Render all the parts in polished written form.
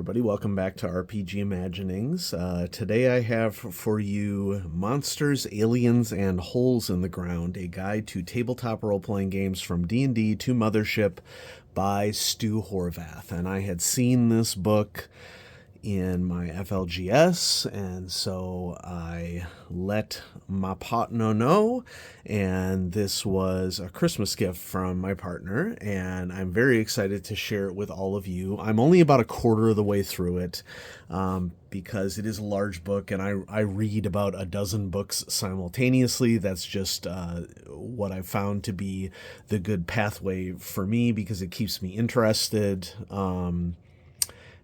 everybody. Welcome back to RPG Imaginings. Today I have for you Monsters, Aliens, and Holes in the Ground, a guide to tabletop role-playing games from D&D to Mothership by Stu Horvath. And I had seen this book in my FLGS, and so I let my partner know, and this was a Christmas gift from my partner, and I'm very excited to share it with all of you. I'm only about a quarter of the way through it, because it is a large book, and I read about a dozen books simultaneously. That's just what I've found to be the good pathway for me, because it keeps me interested,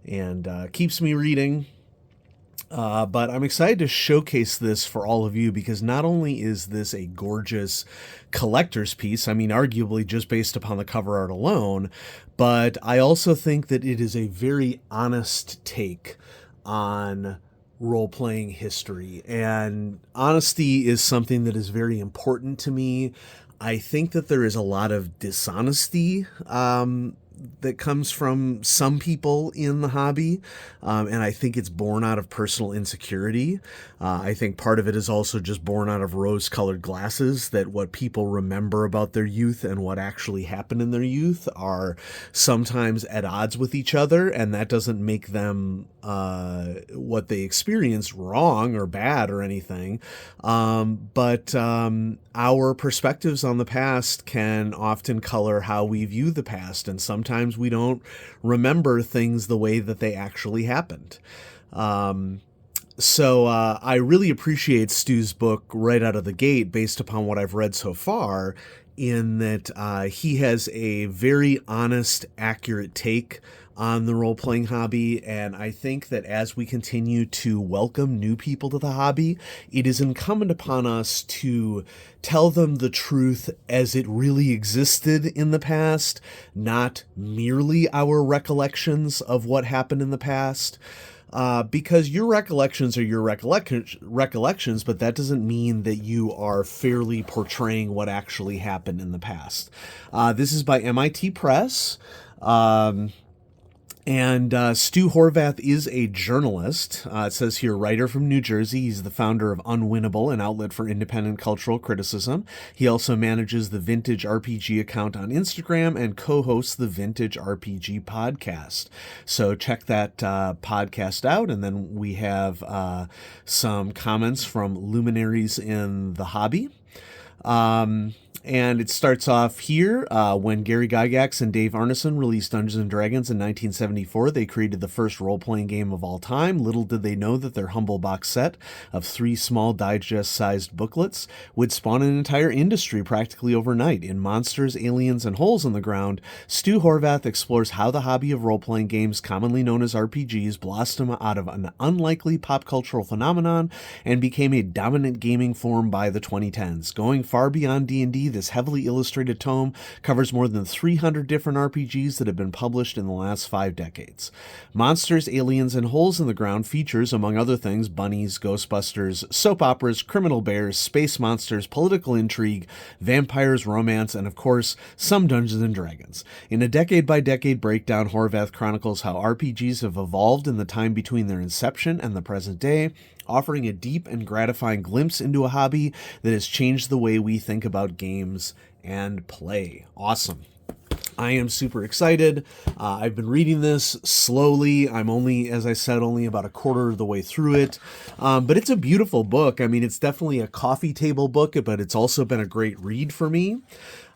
and keeps me reading. But I'm excited to showcase this for all of you, because not only is this a gorgeous collector's piece, I mean, arguably just based upon the cover art alone, but I also think that it is a very honest take on role-playing history. And honesty is something that is very important to me. I think that there is a lot of dishonesty that comes from some people in the hobby, and I think it's born out of personal insecurity. I think part of it is also just born out of rose-colored glasses, that what people remember about their youth and what actually happened in their youth are sometimes at odds with each other, and that doesn't make them what they experienced wrong or bad or anything. But our perspectives on the past can often color how we view the past, and sometimes we don't remember things the way that they actually happened. So I really appreciate Stu's book right out of the gate, based upon what I've read so far, in that he has a very honest, accurate take on the role-playing hobby, and I think that as we continue to welcome new people to the hobby, it is incumbent upon us to tell them the truth as it really existed in the past, not merely our recollections of what happened in the past. Because your recollections are your recollections, but that doesn't mean that you are fairly portraying what actually happened in the past. This is by MIT Press. And Stu Horvath is a journalist. It says here, writer from New Jersey. He's the founder of Unwinnable, an outlet for independent cultural criticism. He also manages the Vintage RPG account on Instagram and co-hosts the Vintage RPG podcast. So check that podcast out. And then we have some comments from luminaries in the hobby. And it starts off here. When Gary Gygax and Dave Arneson released Dungeons & Dragons in 1974, they created the first role-playing game of all time. Little did they know that their humble box set of 3 small digest-sized booklets would spawn an entire industry practically overnight. In Monsters, Aliens, and Holes in the Ground, Stu Horvath explores how the hobby of role-playing games, commonly known as RPGs, blossomed out of an unlikely pop cultural phenomenon and became a dominant gaming form by the 2010s. Going far beyond D&D, this heavily illustrated tome covers more than 300 different RPGs that have been published in the last 5 decades. Monsters, Aliens, and Holes in the Ground features, among other things, bunnies, Ghostbusters, soap operas, criminal bears, space monsters, political intrigue, vampires, romance, and of course, some Dungeons & Dragons. In a decade-by-decade breakdown, Horvath chronicles how RPGs have evolved in the time between their inception and the present day, offering a deep and gratifying glimpse into a hobby that has changed the way we think about games and play. Awesome. I am super excited. I've been reading this slowly. I'm only, as I said, only about a quarter of the way through it. But it's a beautiful book. I mean, it's definitely a coffee table book, but it's also been a great read for me.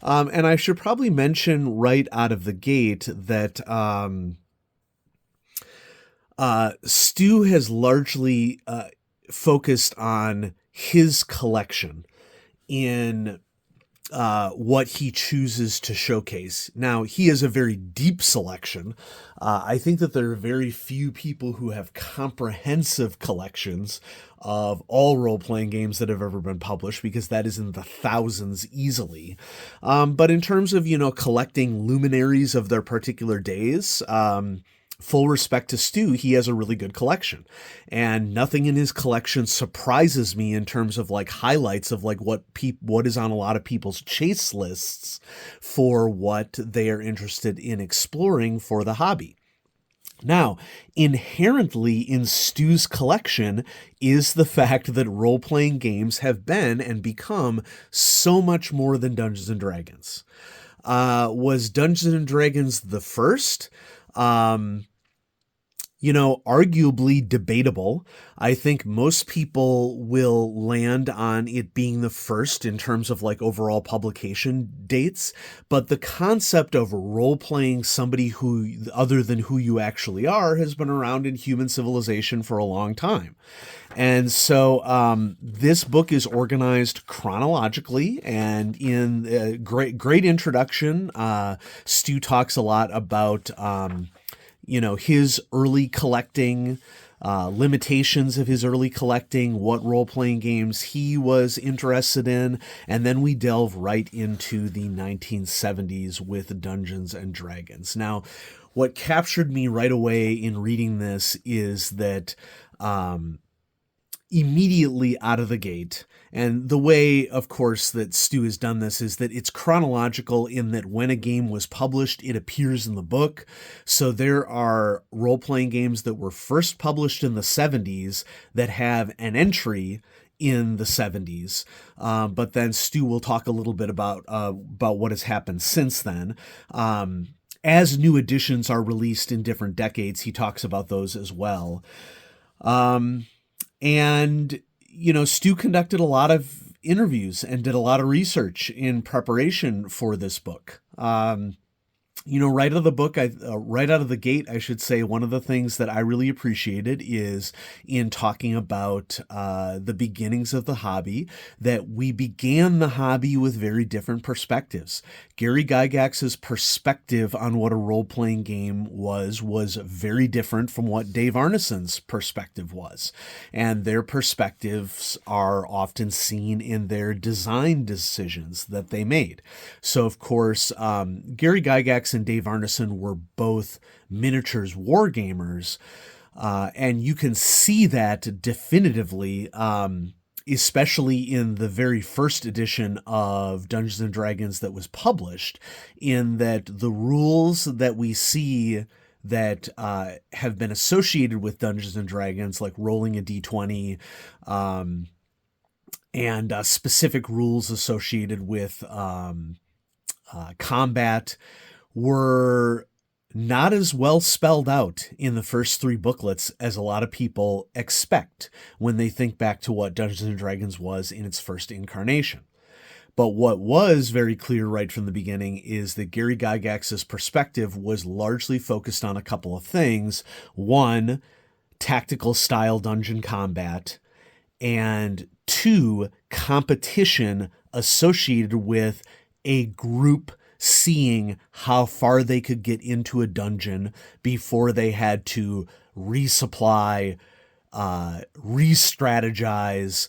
And I should probably mention right out of the gate that Stu has largely focused on his collection in what he chooses to showcase. Now, he has a very deep selection. I think that there are very few people who have comprehensive collections of all role-playing games that have ever been published, because that is in the thousands easily. But in terms of, collecting luminaries of their particular days, full respect to Stu, he has a really good collection, and nothing in his collection surprises me in terms of highlights of what is on a lot of people's chase lists for what they are interested in exploring for the hobby. Now, inherently in Stu's collection is the fact that role-playing games have been and become so much more than Dungeons and Dragons. Was Dungeons and Dragons the first? Arguably debatable. I think most people will land on it being the first in terms of like overall publication dates, but the concept of role-playing somebody who other than who you actually are has been around in human civilization for a long time. And so this book is organized chronologically, and in a great introduction, Stu talks a lot about his early collecting, limitations of his early collecting, what role-playing games he was interested in, and then we delve right into the 1970s with Dungeons and Dragons. Now, what captured me right away in reading this is that immediately out of the gate, and the way, of course, that Stu has done this is that it's chronological in that when a game was published, it appears in the book. So there are role-playing games that were first published in the 70s that have an entry in the 70s. But then Stu will talk a little bit about what has happened since then. As new editions are released in different decades, he talks about those as well. And, Stu conducted a lot of interviews and did a lot of research in preparation for this book. Right out of the book, right out of the gate, I should say, one of the things that I really appreciated is in talking about the beginnings of the hobby, that we began the hobby with very different perspectives. Gary Gygax's perspective on what a role-playing game was very different from what Dave Arneson's perspective was. And their perspectives are often seen in their design decisions that they made. So, of course, Gary Gygax and Dave Arneson were both miniatures wargamers, and you can see that definitively, especially in the very first edition of Dungeons and Dragons that was published, in that the rules that we see that have been associated with Dungeons and Dragons, like rolling a d20, and specific rules associated with combat, were not as well spelled out in the first three booklets as a lot of people expect when they think back to what Dungeons and Dragons was in its first incarnation. But what was very clear right from the beginning is that Gary Gygax's perspective was largely focused on a couple of things. One, tactical style dungeon combat, and two, competition associated with a group seeing how far they could get into a dungeon before they had to resupply, re-strategize,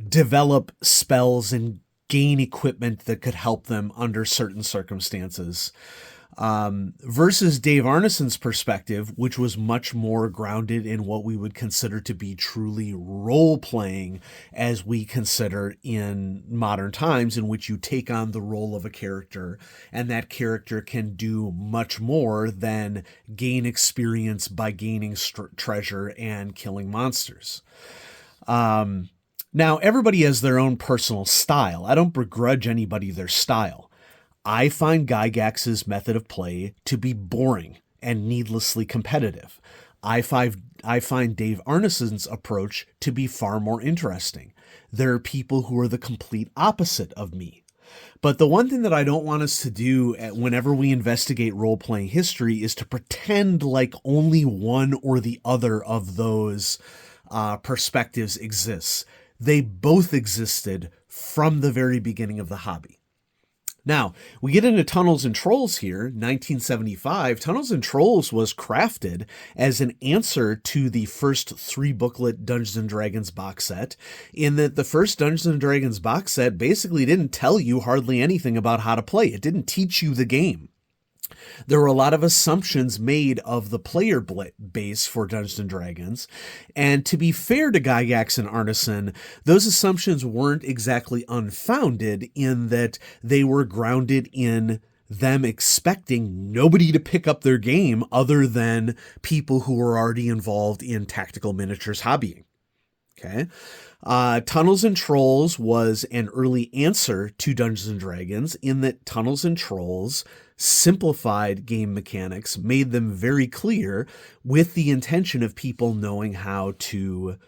develop spells and gain equipment that could help them under certain circumstances. Versus Dave Arneson's perspective, which was much more grounded in what we would consider to be truly role-playing, as we consider in modern times, in which you take on the role of a character, and that character can do much more than gain experience by gaining treasure and killing monsters. Now, everybody has their own personal style. I don't begrudge anybody their style. I find Gygax's method of play to be boring and needlessly competitive. I find Dave Arneson's approach to be far more interesting. There are people who are the complete opposite of me. But the one thing that I don't want us to do whenever we investigate role-playing history is to pretend like only one or the other of those perspectives exists. They both existed from the very beginning of the hobby. Now, we get into Tunnels and Trolls here, 1975. Tunnels and Trolls was crafted as an answer to the first three-booklet Dungeons & Dragons box set, in that the first Dungeons & Dragons box set basically didn't tell you hardly anything about how to play. It didn't teach you the game. There were a lot of assumptions made of the player base for Dungeons & Dragons, and to be fair to Gygax and Arneson, those assumptions weren't exactly unfounded in that they were grounded in them expecting nobody to pick up their game other than people who were already involved in tactical miniatures hobbying. Okay. Tunnels and Trolls was an early answer to Dungeons and Dragons in that Tunnels and Trolls simplified game mechanics, made them very clear with the intention of people knowing how to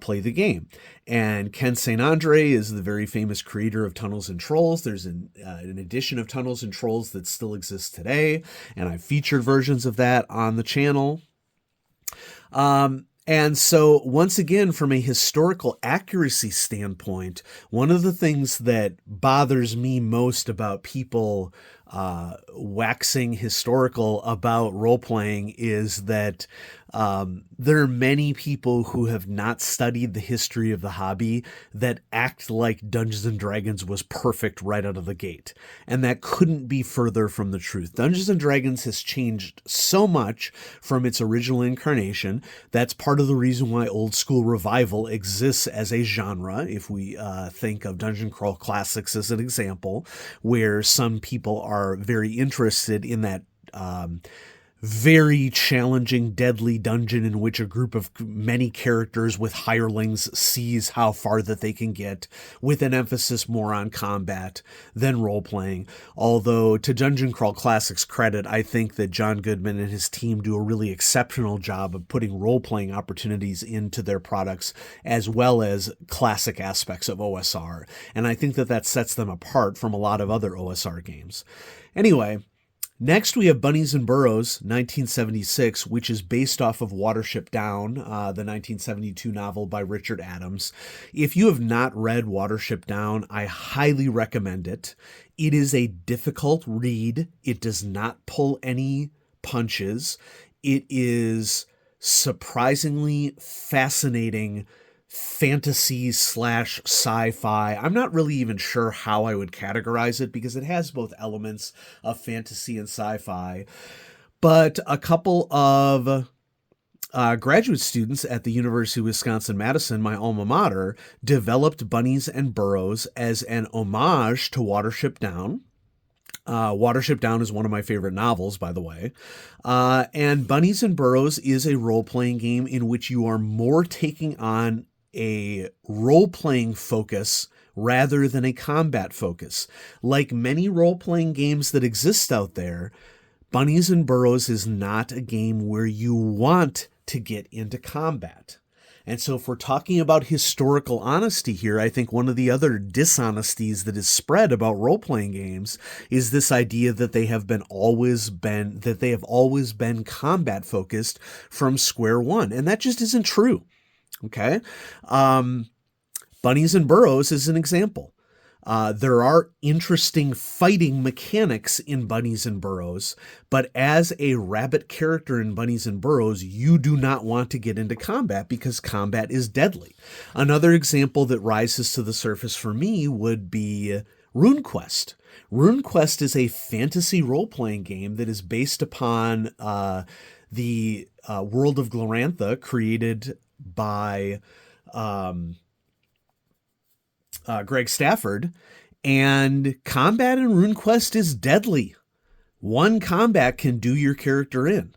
play the game. And Ken St. Andre is the very famous creator of Tunnels and Trolls. There's an edition of Tunnels and Trolls that still exists today, and I've featured versions of that on the channel. And so once again, from a historical accuracy standpoint, one of the things that bothers me most about people waxing historical about role-playing is that there are many people who have not studied the history of the hobby that act like Dungeons & Dragons was perfect right out of the gate. And that couldn't be further from the truth. Dungeons & Dragons has changed so much from its original incarnation. That's part of the reason why old school revival exists as a genre. If we think of Dungeon Crawl Classics as an example, where some people are very interested in that very challenging, deadly dungeon in which a group of many characters with hirelings sees how far that they can get, with an emphasis more on combat than role-playing. Although, to Dungeon Crawl Classics' credit, I think that John Goodman and his team do a really exceptional job of putting role-playing opportunities into their products, as well as classic aspects of OSR. And I think that that sets them apart from a lot of other OSR games. Anyway, next, we have Bunnies and Burrows, 1976, which is based off of Watership Down, the 1972 novel by Richard Adams. If you have not read Watership Down, I highly recommend it. It is a difficult read. It does not pull any punches. It is surprisingly fascinating fantasy / sci-fi. I'm not really even sure how I would categorize it because it has both elements of fantasy and sci-fi. But a couple of graduate students at the University of Wisconsin-Madison, my alma mater, developed Bunnies and Burrows as an homage to Watership Down. Watership Down is one of my favorite novels, by the way. And Bunnies and Burrows is a role-playing game in which you are more taking on a role-playing focus rather than a combat focus. Like many role-playing games that exist out there, Bunnies and Burrows is not a game where you want to get into combat. And so if we're talking about historical honesty here, I think one of the other dishonesties that is spread about role-playing games is this idea that they have always been combat focused from square one. And that just isn't true. Okay. Bunnies and Burrows is an example. There are interesting fighting mechanics in Bunnies and Burrows, but as a rabbit character in Bunnies and Burrows, you do not want to get into combat because combat is deadly. Another example that rises to the surface for me would be RuneQuest. RuneQuest is a fantasy role-playing game that is based upon the world of Glorantha, created by Greg Stafford, and combat in RuneQuest is deadly. One combat can do your character in.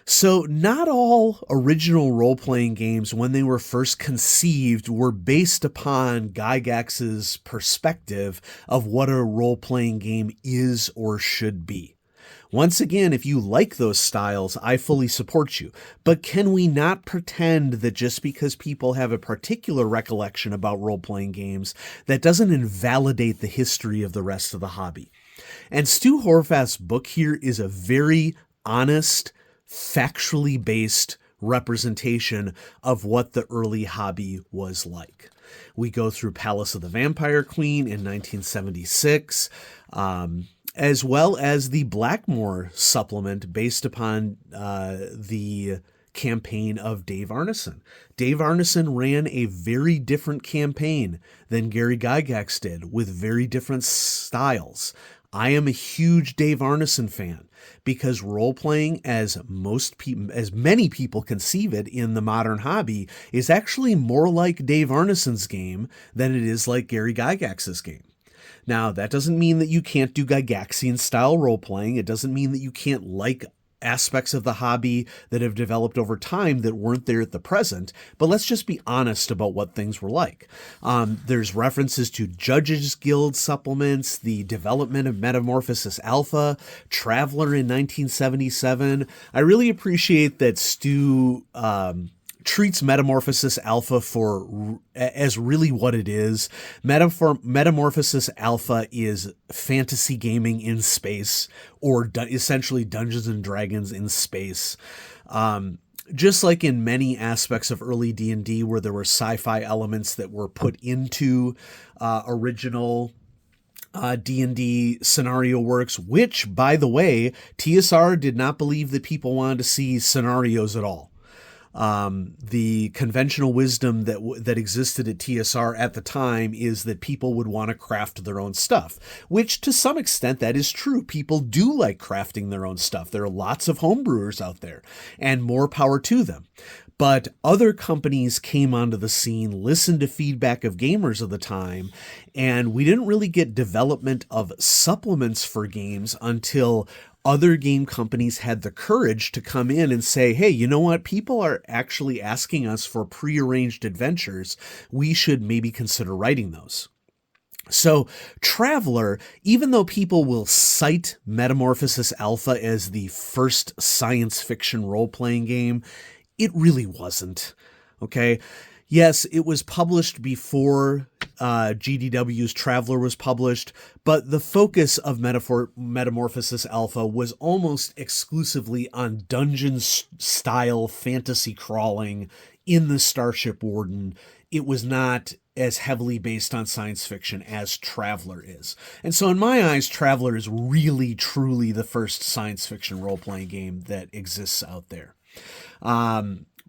So not all original role-playing games, when they were first conceived, were based upon Gygax's perspective of what a role-playing game is or should be. Once again, if you like those styles, I fully support you. But can we not pretend that just because people have a particular recollection about role-playing games, that doesn't invalidate the history of the rest of the hobby? And Stu Horvath's book here is a very honest, factually based representation of what the early hobby was like. We go through Palace of the Vampire Queen in 1976, as well as the Blackmore supplement based upon the campaign of Dave Arneson. Dave Arneson ran a very different campaign than Gary Gygax did, with very different styles. I am a huge Dave Arneson fan because role-playing, as many people conceive it in the modern hobby, is actually more like Dave Arneson's game than it is like Gary Gygax's game. Now, that doesn't mean that you can't do Gygaxian-style role-playing. It doesn't mean that you can't like aspects of the hobby that have developed over time that weren't there at the present, but let's just be honest about what things were like. There's references to Judges Guild supplements, the development of Metamorphosis Alpha, Traveler in 1977. I really appreciate that Stu treats Metamorphosis Alpha as really what it is. Metamorphosis Alpha is fantasy gaming in space, or essentially Dungeons and Dragons in space. Just like in many aspects of early D&D where there were sci-fi elements that were put into original D&D scenario works, which, by the way, TSR did not believe that people wanted to see scenarios at all. The conventional wisdom that existed at TSR at the time is that people would want to craft their own stuff, which to some extent that is true. People do like crafting their own stuff. There are lots of homebrewers out there, and more power to them. But other companies came onto the scene, listened to feedback of gamers of the time, and we didn't really get development of supplements for games until other game companies had the courage to come in and say, hey, you know what? People are actually asking us for prearranged adventures. We should maybe consider writing those. So Traveler, even though people will cite Metamorphosis Alpha as the first science fiction role-playing game, it really wasn't. Okay. Yes, it was published before GDW's Traveler was published, but the focus of Metamorphosis Alpha was almost exclusively on dungeon-style fantasy crawling in the Starship Warden. It was not as heavily based on science fiction as Traveler is. And so in my eyes, Traveler is really, truly the first science fiction role-playing game that exists out there.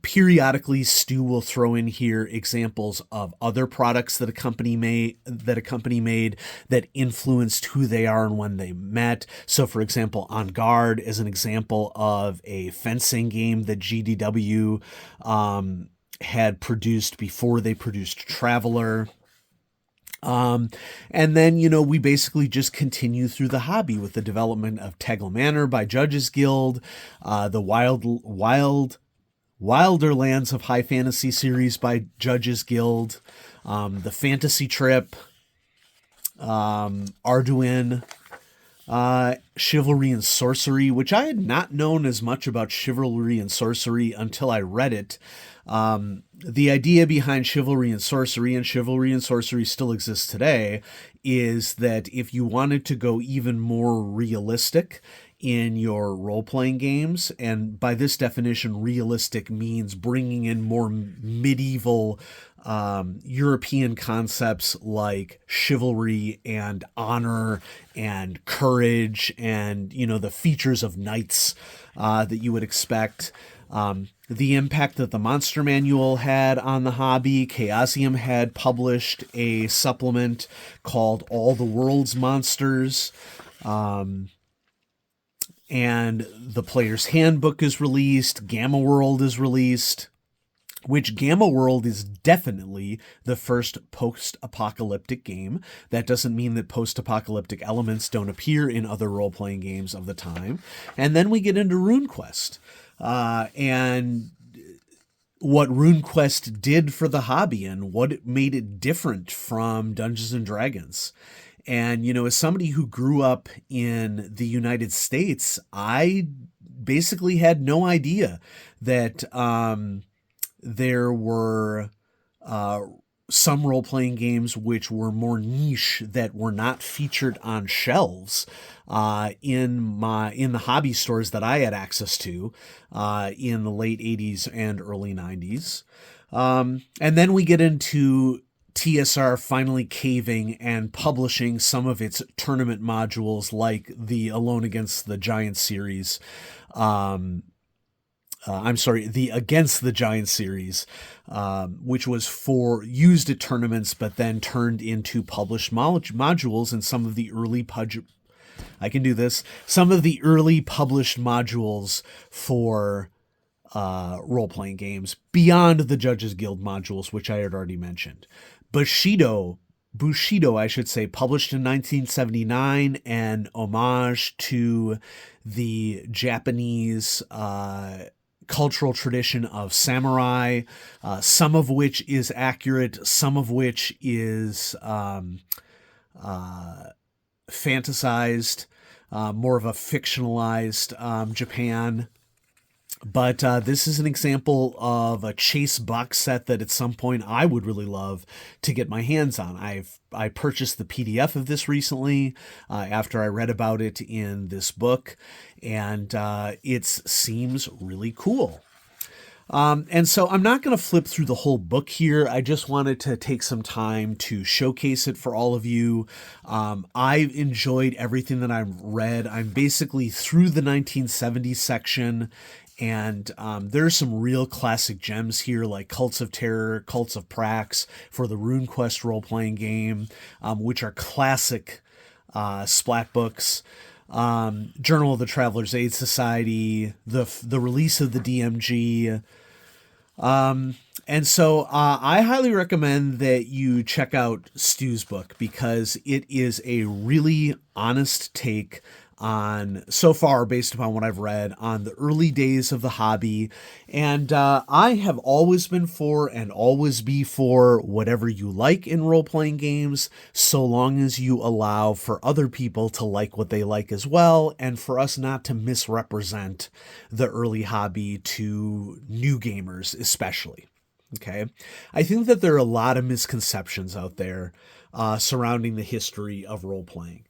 Periodically, Stu will throw in here examples of other products that a company made that influenced who they are and when they met. So, for example, On Guard is an example of a fencing game that GDW had produced before they produced Traveler. And then, we basically just continue through the hobby with the development of Tegel Manor by Judges Guild, the Wilder Lands of High Fantasy series by Judges Guild, the Fantasy Trip, Arduin, Chivalry and Sorcery, which I had not known as much about Chivalry and Sorcery until I read it. The idea behind Chivalry and Sorcery still exists today, is that if you wanted to go even more realistic in your role-playing games, and by this definition, realistic means bringing in more medieval European concepts like chivalry and honor and courage and, the features of knights that you would expect. The impact that the Monster Manual had on the hobby. Chaosium had published a supplement called All the World's Monsters. And the Player's Handbook is released. Gamma World is released, which Gamma World is definitely the first post-apocalyptic game. That doesn't mean that post-apocalyptic elements don't appear in other role-playing games of the time. And then we get into RuneQuest. And what RuneQuest did for the hobby and what it made it different from Dungeons and Dragons. And, as somebody who grew up in the United States, I basically had no idea that there were some role-playing games which were more niche that were not featured on shelves in the hobby stores that I had access to in the late 80s and early 90s. And then we get into TSR finally caving and publishing some of its tournament modules, like the Alone Against the Giant series. The Against the Giant series, which was used at tournaments, but then turned into published modules in some of the early some of the early published modules for role-playing games beyond the Judges Guild modules, which I had already mentioned. Bushido Bushido, I should say, published in 1979, an homage to the Japanese cultural tradition of samurai, some of which is accurate, some of which is fantasized, more of a fictionalized Japan. But this is an example of a chase box set that at some point I would really love to get my hands on. I purchased the PDF of this recently after I read about it in this book, and it seems really cool. And so I'm not going to flip through the whole book here. I just wanted to take some time to showcase it for all of you. I've enjoyed everything that I've read. I'm basically through the 1970s section, and there's some real classic gems here, like Cults of Terror, Cults of Prax for the RuneQuest role-playing game, which are classic splat books. Journal of the Traveler's Aid Society, the release of the DMG. And so I highly recommend that you check out Stu's book, because it is a really honest take on, so far, based upon what I've read, on the early days of the hobby. And I have always been for and always be for whatever you like in role-playing games, so long as you allow for other people to like what they like as well, and for us not to misrepresent the early hobby to new gamers especially. Okay? I think that there are a lot of misconceptions out there surrounding the history of role-playing.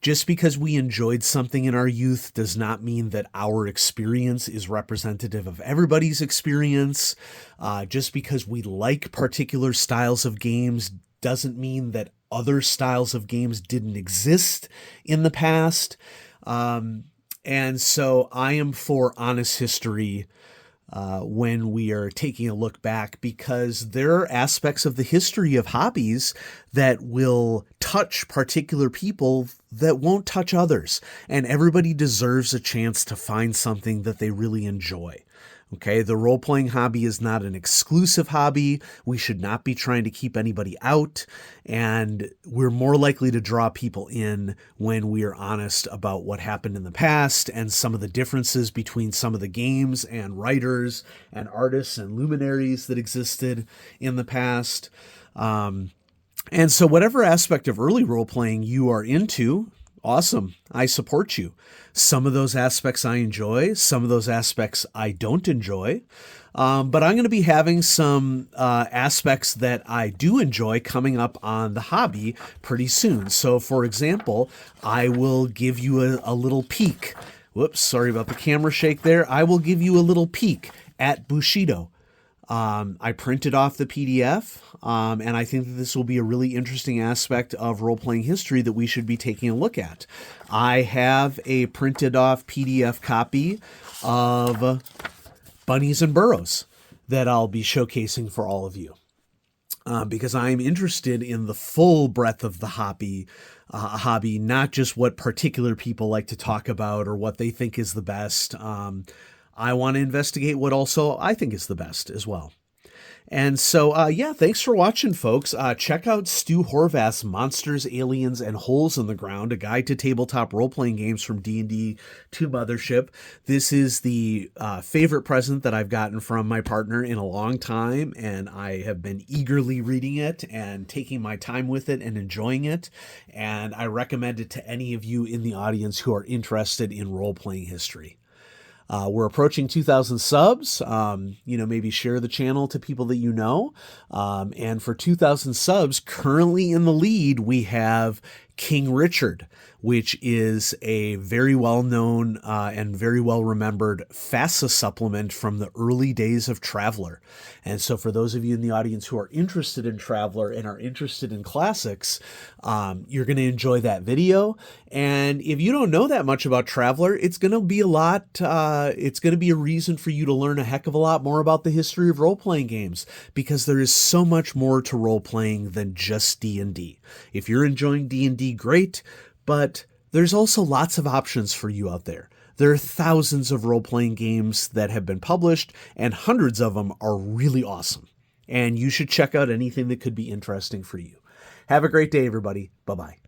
Just because we enjoyed something in our youth does not mean that our experience is representative of everybody's experience. Just because we like particular styles of games doesn't mean that other styles of games didn't exist in the past. And so I am for honest history when we are taking a look back, because there are aspects of the history of hobbies that will touch particular people that won't touch others. And everybody deserves a chance to find something that they really enjoy. Okay, the role-playing hobby is not an exclusive hobby. We should not be trying to keep anybody out, and we're more likely to draw people in when we are honest about what happened in the past and some of the differences between some of the games and writers and artists and luminaries that existed in the past. And so whatever aspect of early role-playing you are into, awesome. I support you. Some of those aspects I enjoy. Some of those aspects I don't enjoy. But I'm going to be having some aspects that I do enjoy coming up on the hobby pretty soon. So, for example, I will give you a little peek. Whoops, sorry about the camera shake there. I will give you a little peek at Bushido. I printed off the PDF, and I think that this will be a really interesting aspect of role-playing history that we should be taking a look at. I have a printed off PDF copy of Bunnies and Burrows that I'll be showcasing for all of you, because I'm interested in the full breadth of the hobby, not just what particular people like to talk about or what they think is the best. I want to investigate what also I think is the best as well. And so, yeah, thanks for watching, folks. Check out Stu Horvath's Monsters, Aliens, and Holes in the Ground, a guide to tabletop role-playing games from D&D to Mothership. This is the favorite present that I've gotten from my partner in a long time, and I have been eagerly reading it and taking my time with it and enjoying it. And I recommend it to any of you in the audience who are interested in role-playing history. We're approaching 2,000 subs. Maybe share the channel to people that you know. And for 2,000 subs, currently in the lead, we have King Richard, which is a very well-known and very well-remembered FASA supplement from the early days of Traveller. And so for those of you in the audience who are interested in Traveller and are interested in classics, you're going to enjoy that video. And if you don't know that much about Traveller, it's going to be it's going to be a reason for you to learn a heck of a lot more about the history of role-playing games, because there is so much more to role-playing than just D&D. If you're enjoying D&D, great, but there's also lots of options for you out there. There are thousands of role-playing games that have been published, and hundreds of them are really awesome. and you should check out anything that could be interesting for you. Have a great day, everybody. Bye-bye.